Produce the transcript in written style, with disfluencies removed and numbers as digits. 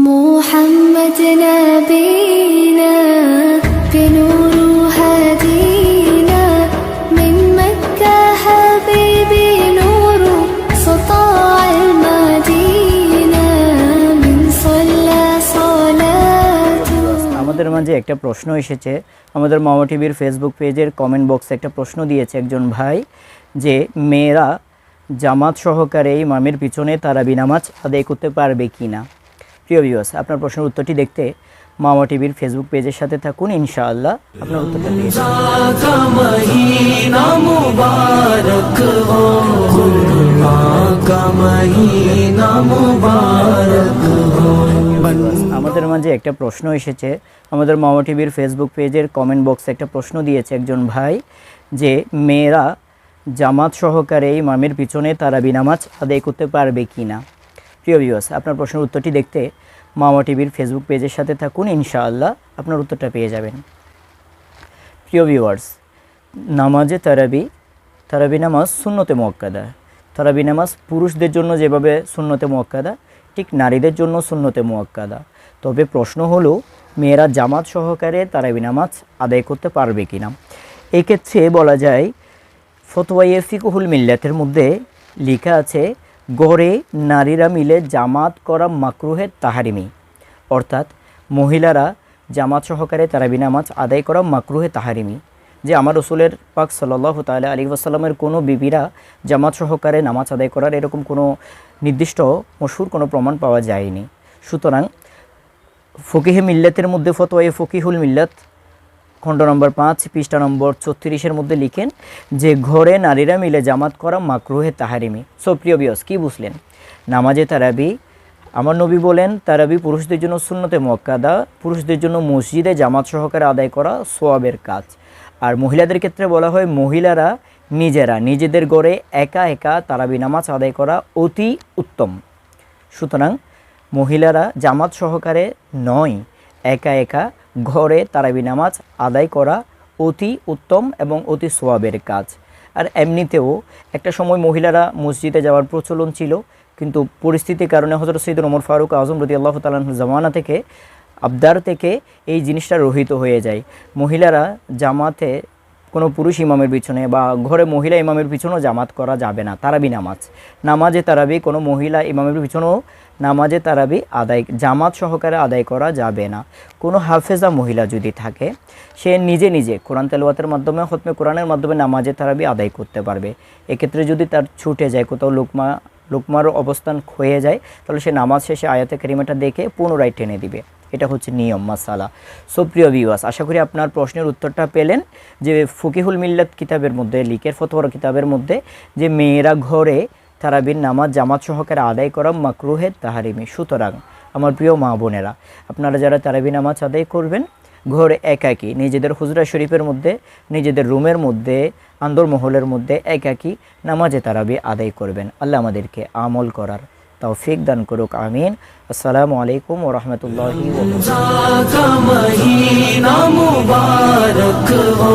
محمد نبينا بنور هدينا من مكة حبيبي نور سطاع المدينة من صلى صلاته। আমাদের মাঝে একটা প্রশ্ন এসেছে, আমাদের মামা টিভির ফেসবুক পেজের কমেন্ট বক্সে একটা প্রশ্ন দিয়েছে একজন ভাই যে মেয়েরা জামাত সহকারে ইমামের পিছনে তারাবি নামাজ আদায় করতে পারবে কি না। প্রিয় ভিউয়ার্স, আপনার প্রশ্নের উত্তরটি দেখতে মামা টিভির ফেসবুক পেজের সাথে থাকুন, ইনশাআল্লাহ আপনার উত্তরটা পেয়ে যাবেন। আমাদের মাঝে একটা প্রশ্ন এসেছে, আমাদের মামা টিভির ফেসবুক পেজের কমেন্ট বক্সে একটা প্রশ্ন দিয়েছে একজন ভাই যে মেয়েরা জামাত সহকারে ইমামের পিছনে তারাবি নামাজ আদায় করতে পারবে কি না। প্রিয় ভিউয়ার্স, আপনার প্রশ্নের উত্তরটি দেখতে মামা টিভির ফেসবুক পেজের সাথে থাকুন, ইনশাআল্লাহ আপনার উত্তরটা পেয়ে যাবেন। প্রিয় ভিউয়ার্স, নামাজে তারাবি নামাজ সুন্নতে মুআক্কাদা। তারাবি নামাজ পুরুষদের জন্য যেভাবে সুন্নতে মুআক্কাদা, ঠিক নারীদের জন্য সুন্নতে মুআক্কাদা। তবে প্রশ্ন হলো মেয়েরা জামাত সহকারে তারাবি নামাজ আদায় করতে পারবে কি না। এক্ষেত্রে বলা যায় ফতোয়ায়ে ফিকহুল মিল্লাতের মধ্যে লেখা আছে গড়ে নারীরা মিলে জামাত করা মাকরুহে তাহারিমি, অর্থাৎ মহিলারা জামাত সহকারে তারাবি নামাজ আদায় করা মাকরুহে তাহারিমি। যে আমার রসুলের পাক সাল্লাল্লাহু তাআলা আলাইহি ওয়াসাল্লামের কোনো বিবিরা জামাত সহকারে নামাজ আদায় করার এরকম কোনো নির্দিষ্ট মশহুর কোনো প্রমাণ পাওয়া যায়নি। সুতরাং ফকিহে মিল্লাতের মধ্যে ফতোয়ায়ে ফকিহুল মিল্লাত খণ্ড নম্বর 5 পৃষ্ঠা নম্বর 34 মধ্যে লিখেন যে ঘরে নারীরা মিলে জামাত করা মাকরুহে তাহারিমি। সো প্রিয় ভিউয়ার্স, কি বুঝলেন? নামাজে তারাবি, আমার নবী বলেন তারাবি পুরুষদের জন্য সুন্নতে মুআক্কাদা, পুরুষদের জন্য মসজিদে জামাত সহকারে আদায় করা সোয়াবের কাজ। আর মহিলাদের ক্ষেত্রে বলা হয় মহিলারা নিজেদের ঘরে একা একা তারাবি নামাজ আদায় করা অতি উত্তম। সুতরাং মহিলারা জামাত সহকারে নয়, একা একা ঘরে তারাবি নামাজ আদায় করা অতি উত্তম এবং অতি সোয়াবের কাজ। আর এমনিতেও একটা সময় মহিলারা মসজিদে যাওয়ার প্রচলন ছিল, কিন্তু পরিস্থিতির কারণে হযরত সৈয়দ ওমর ফারুক আজম রাদিয়াল্লাহু তাআলা আনহু জামানা থেকে আবদার থেকে এই জিনিসটা রহিত হয়ে যায়। মহিলারা জামাতে কোনো পুরুষ ইমামের পিছনে বা ঘরে মহিলা ইমামের পিছনেও জামাত করা যাবে না। তারাবি নামাজে তারাবি কোনো মহিলা ইমামের পিছনেও নামাজে তারাবি জামাত সহকারে আদায় করা যাবে না। কোনো হাফেজা মহিলা যদি থাকে সে নিজে কোরআন তেলাওয়াতের মাধ্যমে খতমে কোরআনের মাধ্যমে নামাজে তারাবি আদায় করতে পারবে। এক্ষেত্রে যদি তার ছুটে যায়, কোথাও লুকমার অবস্থান ক্ষয়ে যায়, তাহলে সে নামাজ শেষে আয়াতে কারিমাটা দেখে পুনরায় টেনে দিবে। এটা হচ্ছে নিয়ম মাসালা। সো প্রিয় ভিউয়ার্স, আশা করি আপনার প্রশ্নের উত্তরটা পেলেন যে ফকিহুল মিল্লাত কিতাবের মধ্যে লিখের ফতোয়ার কিতাবের মধ্যে যে মেয়েরা ঘরে তারাবির নামাজ জামাত সহকারে আদায় করা মাকরুহে তাহারিমি। সুতরাং আমার প্রিয় মা বোনেরা, আপনারা যারা তারাবি নামাজ আদায় করবেন ঘরে একাকী নিজেদের হুজরা শরীফের মধ্যে, নিজেদের রুমের মধ্যে, আন্দরমহলের মধ্যে একাকী নামাজে তারাবি আদায় করবেন। আল্লাহ আমাদেরকে আমল করার তৌফিক দান করুক, আমিন। আসসালামু আলাইকুম ওয়া রাহমাতুল্লাহি ওয়া বারাকাতুহু।